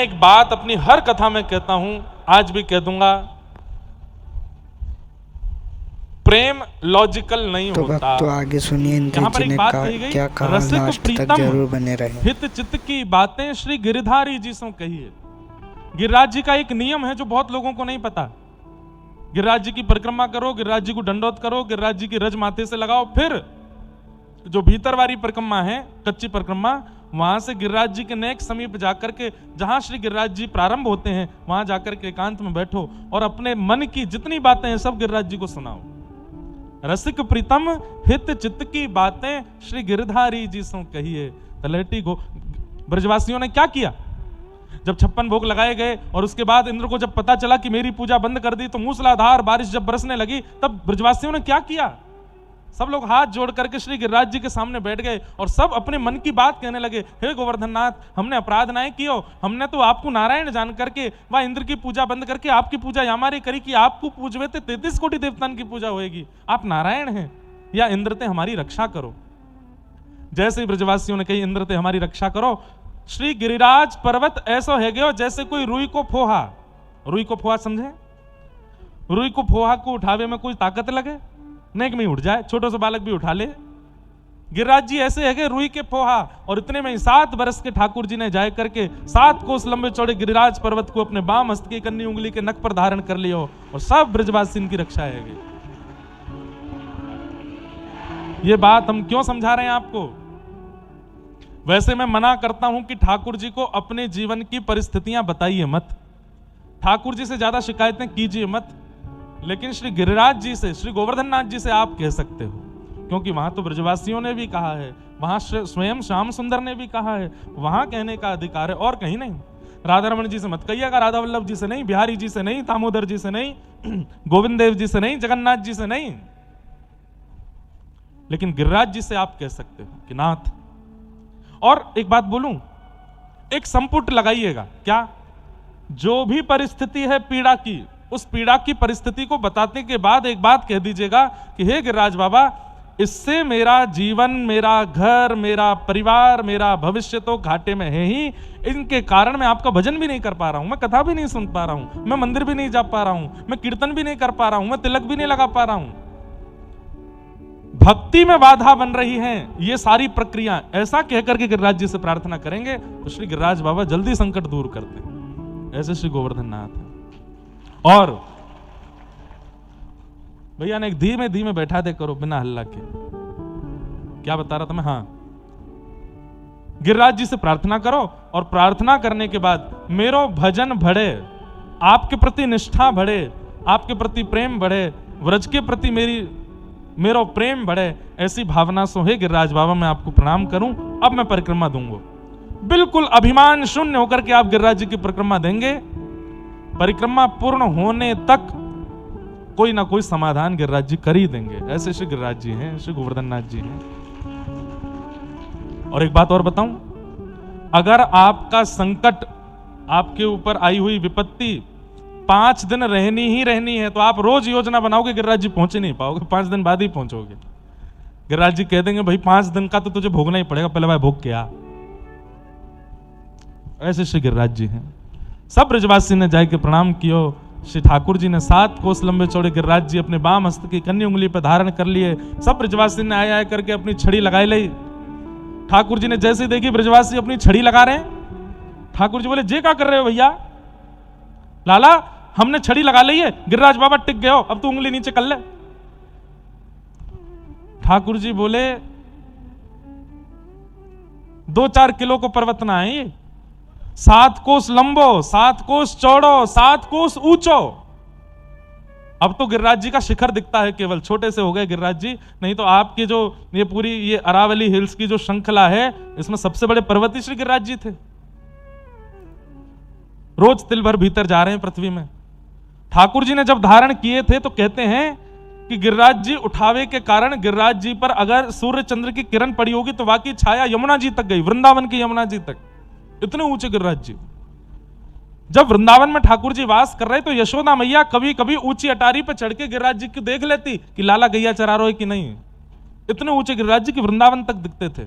एक बात अपनी हर कथा में कहता हूं, आज भी कह दूंगा, प्रेम लॉजिकल नहीं होता। तो आगे सुनिए यहाँ पर एक बात कही गई, क्या कहा, रसिक लास्ट तक प्रीतम जरूर बने रहें। हित चित्त की बातें श्री गिरधारी जी से कही है। गिरिराज जी का एक नियम है जो बहुत लोगों को नहीं पता। गिरिराज जी की परिक्रमा करो, गिरिराज जी को दंडोत करो, गिरिराज जी की रज माथे से लगाओ, फिर जो भीतर वाली परिक्रमा है, कच्ची परिक्रमा, वहां से गिरिराज जी के नेक समीप जाकर के, जहां श्री गिरिराज जी प्रारंभ होते हैं, वहां जाकर के एकांत में बैठो और अपने मन की जितनी बातें हैं सब गिरिराज जी को सुनाओ। रसिक प्रीतम हित चित्त की बातें श्री गिरधारी जी से कहिए। तलहटी को ब्रजवासियों ने क्या किया, जब 56 भोग लगाए गए और उसके बाद इंद्र को जब पता चला कि मेरी पूजा बंद कर दी, तो मूसलाधार बारिश जब बरसने लगी, तब ब्रजवासियों ने क्या किया, सब लोग हाथ जोड़ करके श्री गिरिराज जी के सामने बैठ गए और सब अपने मन की बात कहने लगे। हे गोवर्धन नाथ, हमने अपराध नहीं कियो, हमने तो आपको नारायण जान करके वह इंद्र की पूजा बंद करके आपकी पूजा हमारी करी कि आपको पूजवे थे 33 कोटि देवतान की पूजा होएगी, आप नारायण हैं या इंद्र ते हमारी रक्षा करो। जैसे ही ब्रजवासियों ने कही इंद्र ते हमारी रक्षा करो, श्री गिरिराज पर्वत ऐसा है गयो जैसे कोई रुई को फोहा। रुई को फोहा समझे? रुई को फोहा को उठावे में कोई ताकत लगे नहीं कि मैं उठ जाए, छोटो से बालक भी उठा ले। गिरिराज जी ऐसे है कि रुई के पोहा, और इतने में 7 बरस के ठाकुर जी ने जाए करके 7 कोस लंबे चौड़े गिरिराज पर्वत को अपने बाम हस्त की कन्नी उंगली के नख पर धारण कर लियो और सब ब्रजवासी इनकी रक्षा है। ये बात हम क्यों समझा रहे हैं आपको? वैसे मैं मना करता हूं कि ठाकुर जी को अपने जीवन की परिस्थितियां बताइए मत, ठाकुर जी से ज्यादा शिकायतें कीजिए मत, लेकिन श्री गिरिराज जी से, श्री गोवर्धन नाथ जी से आप कह सकते हो, क्योंकि वहां तो ब्रजवासियों ने भी कहा है, वहां स्वयं श्याम सुंदर ने भी कहा है, वहां कहने का अधिकार है और कहीं नहीं। राधा रमन जी से मत कहिएगा, राधा वल्लभ जी से नहीं, बिहारी जी से नहीं, दामोदर जी से नहीं, गोविंद देव जी से नहीं, जगन्नाथ जी से नहीं, लेकिन गिरिराज जी से आप कह सकते हो कि नाथ। और एक बात बोलूं, एक संपुट लगाइएगा, क्या? जो भी परिस्थिति है पीड़ा की, उस पीड़ा की परिस्थिति को बताने के बाद एक बात कह दीजिएगा कि हे गिरिराज बाबा, इससे मेरा जीवन, मेरा घर, मेरा परिवार, मेरा भविष्य तो घाटे में है ही, इनके कारण मैं आपका भजन भी नहीं कर पा रहा हूं, मैं कथा भी नहीं सुन पा रहा हूं, मैं मंदिर भी नहीं जा पा रहा हूं, मैं कीर्तन भी नहीं कर पा रहा हूं, मैं तिलक भी नहीं लगा पा रहा हूं, भक्ति में बाधा बन रही है ये सारी प्रक्रिया। ऐसा कहकर के गिरिराज जी से प्रार्थना करेंगे तो श्री गिरिराज बाबा जल्दी संकट दूर करते हैं। ऐसे श्री गोवर्धन नाथ है। और भैया ने धीमे धीमे बैठा दे करो बिना हल्ला के। क्या बता रहा था मैं? हाँ, गिरिराज जी से प्रार्थना करो और प्रार्थना करने के बाद मेरो भजन बढ़े, आपके प्रति निष्ठा बढ़े, आपके प्रति प्रेम बढ़े, व्रज के प्रति मेरो प्रेम बढ़े, ऐसी भावना से हे गिरिराज बाबा मैं आपको प्रणाम करूं, अब मैं परिक्रमा दूंगा। बिल्कुल अभिमान शून्य होकर के आप गिरिराज जी की परिक्रमा देंगे। परिक्रमा पूर्ण होने तक कोई ना कोई समाधान गिरिराज जी कर ही देंगे। ऐसे श्री गिरिराज जी हैं, श्री गोवर्धन नाथ जी हैं। और एक बात और बताऊं, अगर आपका संकट, आपके ऊपर आई हुई विपत्ति 5 दिन रहनी ही रहनी है, तो आप रोज योजना बनाओगे, गिरिराज जी पहुंचे नहीं पाओगे, 5 दिन बाद ही पहुंचोगे। गिरिराज जी कह देंगे भाई 5 दिन का तो तुझे भोगना ही पड़ेगा, पहले भाई भोग के आ। ऐसे श्री गिरिराज जी हैं। सब ब्रजवासी ने जाके प्रणाम कियो। श्री ठाकुर जी ने 7 कोस लंबे चौड़े गिरिराज जी अपने बाम हस्त की कन्नी उंगली पर धारण कर लिए। सब ब्रजवासी ने आया करके अपनी छड़ी लगाई ली। ठाकुर जी ने जैसे देखी ब्रजवासी अपनी छड़ी लगा रहे हैं, ठाकुर जी बोले जे क्या कर रहे हो भैया? लाला हमने छड़ी लगा ली है, गिरिराज बाबा टिक गए हो, अब तू उंगली नीचे कर ले। ठाकुर जी बोले 2-4 किलो को पर्वत ना है, 7 कोस लंबो, 7 कोस चौड़ो, 7 कोस ऊंचो। अब तो गिरिराज जी का शिखर दिखता है, केवल छोटे से हो गए गिरिराज जी, नहीं तो आपकी जो ये पूरी ये अरावली हिल्स की जो श्रृंखला है, इसमें सबसे बड़े पर्वती श्री गिरिराज जी थे। रोज तिल भर भीतर जा रहे हैं पृथ्वी में। ठाकुर जी ने जब धारण किए थे तो कहते हैं कि गिरिराज जी उठावे के कारण गिरिराज जी पर अगर सूर्य चंद्र की किरण पड़ी होगी तो वाकई छाया यमुना जी तक गई, वृंदावन की यमुना जी तक। इतने ऊंचे गिरिराज जी। जब वृंदावन में ठाकुर जी वास कर रहे तो यशोदा मैया कभी कभी ऊंची अटारी पर चढ़ के गिरिराज जी को देख लेती कि लाला गैया चरा रहे कि नहीं। इतने ऊंचे गिरिराज जी की वृंदावन तक दिखते थे।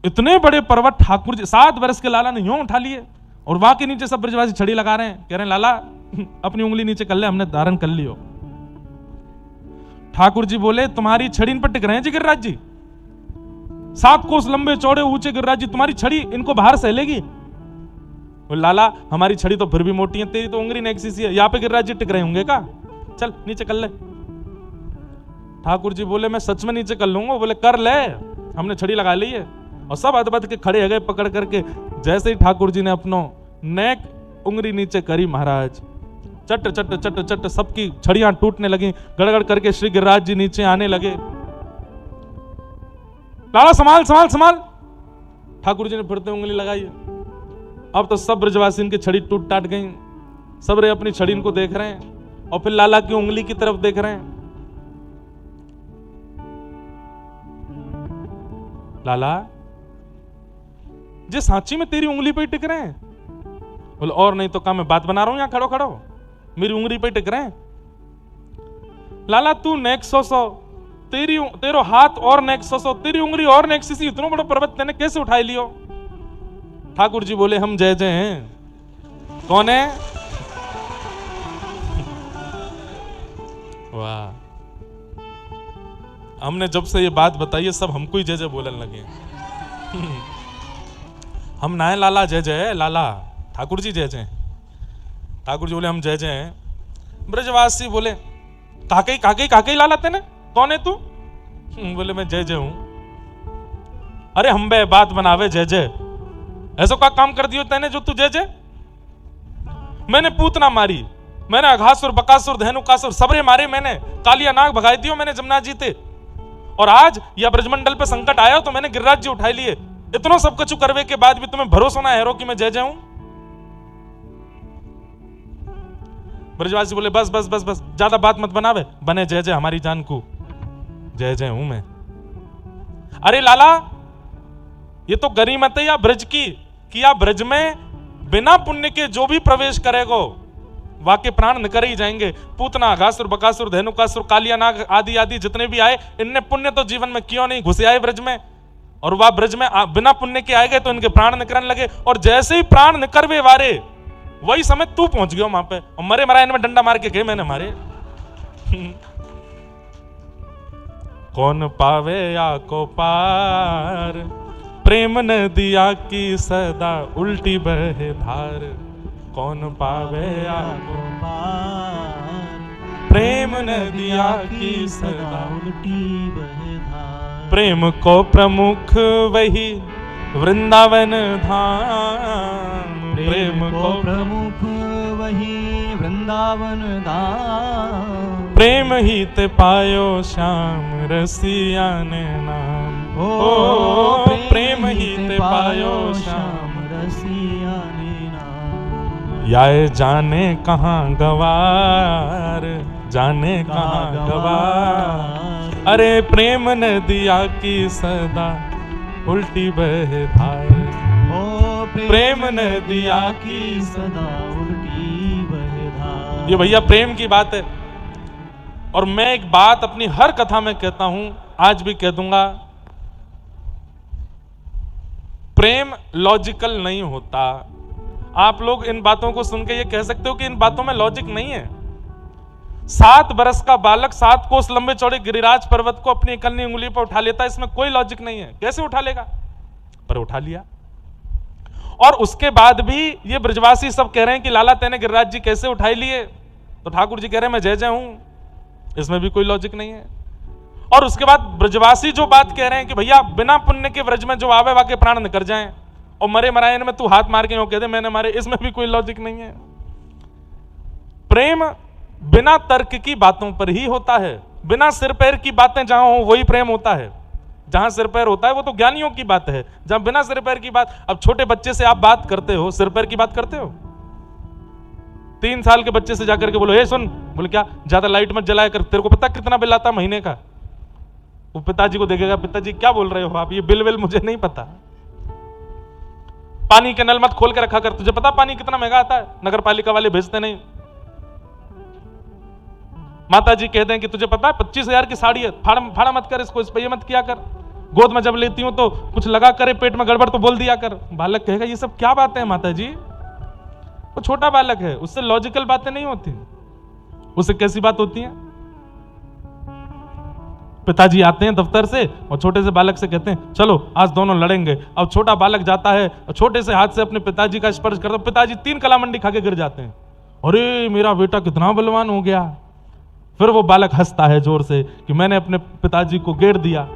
इतने बड़े पर्वत ठाकुर जी 7 वर्ष के लाला ने यूं उठा लिए, और वहां के नीचे सब ब्रजवासी छड़ी लगा रहे हैं, कह रहे हैं लाला अपनी उंगली नीचे कर ले, हमने धारण कर लियो। ठाकुर जी बोले तुम्हारी छड़ी इन पर टिक रहे हैं जी गिरिराज जी, 7 कोस लंबे चौड़े ऊंचे गिरिराज जी, तुम्हारी छड़ी इनको बाहर सह लेगी। बोले लाला हमारी छड़ी तो फिर भी मोटी है, तेरी तो उंगली नेक्सी सी है, यहाँ पे गिरिराज जी टिक रहे होंगे का, चल नीचे कर ले। ठाकुर जी बोले मैं सच में नीचे कर लूंगा। बोले कर ले, हमने छड़ी लगा ली है। और सब अदबद के खड़े हो गए पकड़ करके। जैसे ही ठाकुर जी ने अपनो नेक उंगली नीचे करी महाराज, चट चट चट चट सबकी छड़ियां टूटने लगी, गड़गड़ करके श्री गिरिराज जी नीचे आने लगे। लाला संभाल संभाल संभाल, ठाकुर जी ने फिरते उंगली लगाई। अब तो सब ब्रजवासी इनकी छड़ी टूट टाट गई, सब रे अपनी छड़ी इनको देख रहे हैं और फिर लाला की उंगली की तरफ देख रहे हैं। लाला जे सांची में तेरी उंगली पे ही टिक रहे हैं। बोले और नहीं तो क्या मैं बात बना रहा हूं, यहां खड़ो खड़ो मेरी उंगली पे टिक रहे हैं। लाला तू नेक सो तेरो हाथ और नेक सो तेरी उंगली और नेक सी, इतना बड़ा पर्वत तेने कैसे उठाई लियो। ठाकुर जी बोले हम जय जय हैं। कौन है? वाह, हमने जब से ये बात बताई है सब हमको ही जय जय बोलने लगे। हम ना है लाला जय जय लाला, ठाकुर जी जय जय। ठाकुर जी बोले हम जय जय हैं। ब्रजवासी बोले काकई काकई काकई लाला तेने, कौन है तू? बोले मैं जय जय हूं। अरे हम बे बात बनावे जय जय, ऐसा का काम कर दियो तेने जो तू जय जय? मैंने पूतना मारी, मैंने अघासुर बकासुर धेनुकासुर सबरे मारे, मैंने कालिया नाग भगाई दियो मैंने जमुना जी ते, और आज यह ब्रजमंडल पे संकट आया तो मैंने गिरिराज जी उठाई लिए। इतना सब कुछ करवे के बाद भी तुम्हें भरोसा ना है कि मैं जय जय हूं? ब्रजवासी बोले बस बस बस बस, ज्यादा बात मत बनावे, बने जय जय हमारी जान को, जय जय हूं मैं। अरे लाला ये तो गरीमत है या ब्रज की, कि या ब्रज में बिना पुण्य के जो भी प्रवेश करेगो वाके प्राण निकर ही जाएंगे। पूतना अघासुर बकासुर धेनुकासुर कालिया नाग आदि आदि जितने भी आए, इनने पुण्य तो जीवन में क्यों नहीं घुसे आए ब्रज में, और वह ब्रज में बिना पुण्य के आए गए तो इनके प्राण निकरने लगे। और जैसे ही प्राण निकरवे वारे वही समय तू पहुंच गया वहां पे, और मरे मरा इनमें डंडा मार के गए मैंने मारे। कौन पावे या को पार, प्रेम नदिया की सदा उल्टी बहे धार। कौन पावे या को पार, प्रेम नदिया की सदा उल्टी बहे धार। प्रेम को प्रमुख वही वृंदावन धाम, प्रेम को प्रमुख वही वृंदावन धाम। प्रेम ही ते पायो श्याम रसिया ने नाम, ओ प्रेम ही ते पायो श्याम रसिया ने नाम। याए जाने कहाँ गवार, जाने कहाँ गवार, अरे प्रेम नदिया की सदा उल्टी बहे धार। प्रेम नदिया की सदा उल्टी बहे धार। ये भैया प्रेम की बात है। और मैं एक बात अपनी हर कथा में कहता हूं, आज भी कह दूंगा, प्रेम लॉजिकल नहीं होता। आप लोग इन बातों को सुन के ये कह सकते हो कि इन बातों में लॉजिक नहीं है। 7 बरस का बालक 7 कोस लंबे चौड़े गिरिराज पर्वत को अपनी इकल्ली उंगली पर उठा लेता है, इसमें कोई लॉजिक नहीं है। कैसे उठा लेगा? पर उठा लिया। और उसके बाद भी ये ब्रजवासी सब कह रहे हैं कि लाला तेने गिरिराज जी कैसे उठाई लिए, तो ठाकुर जी कह रहे हैं मैं जय जय हूं, इसमें भी कोई लॉजिक नहीं है। और उसके बाद ब्रजवासी जो बात कह रहे हैं कि भैया बिना पुण्य के ब्रज में जो आवे वाके प्राण निकर जाएं, और मरे मरायन में तू हाथ मार के कह दे मैंने मारे, इसमें भी कोई लॉजिक नहीं है। प्रेम बिना तर्क की बातों पर ही होता है, बिना सिर पैर की बातें जहां हो वही प्रेम होता है। जहां सिर पैर होता है वो तो ज्ञानियों की बात है, जहां बिना सिर पैर की बात। अब छोटे बच्चे से आप बात करते हो, सिर पैर की बात करते हो? 3 साल के बच्चे से जाकर के बोलो, ए सुन, बोले क्या ज्यादा लाइट मत जलाया कर, तेरे को पता कितना बिल आता महीने का? वो पिताजी को देखेगा, पिताजी क्या बोल रहे हो आप, ये बिल विल मुझे नहीं पता। पानी के नल मत खोल के रखा कर, तुझे पता पानी कितना महंगा आता है, नगर पालिका वाले भेजते नहीं। माता जी कहते हैं कि तुझे पता है 25,000 की साड़ी है, फाड़ा मत कर इसको, इस पे ये मत किया कर। गोद में जब लेती हूं तो कुछ लगा करे पेट में गड़बड़ तो बोल दिया कर। बालक कहेगा ये सब क्या बातें हैं माता जी, वो छोटा बालक है, उससे लॉजिकल बातें नहीं होती, उससे कैसी बात होती है। पिताजी आते हैं दफ्तर से और छोटे से बालक से कहते हैं चलो आज दोनों लड़ेंगे। अब छोटा बालक जाता है और छोटे से हाथ से अपने पिताजी का स्पर्श करता, पिताजी 3 कलामंडी खा के गिर जाते हैं। अरे मेरा बेटा कितना बलवान हो गया। फिर वो बालक हंसता है जोर से कि मैंने अपने पिताजी को गेर दिया।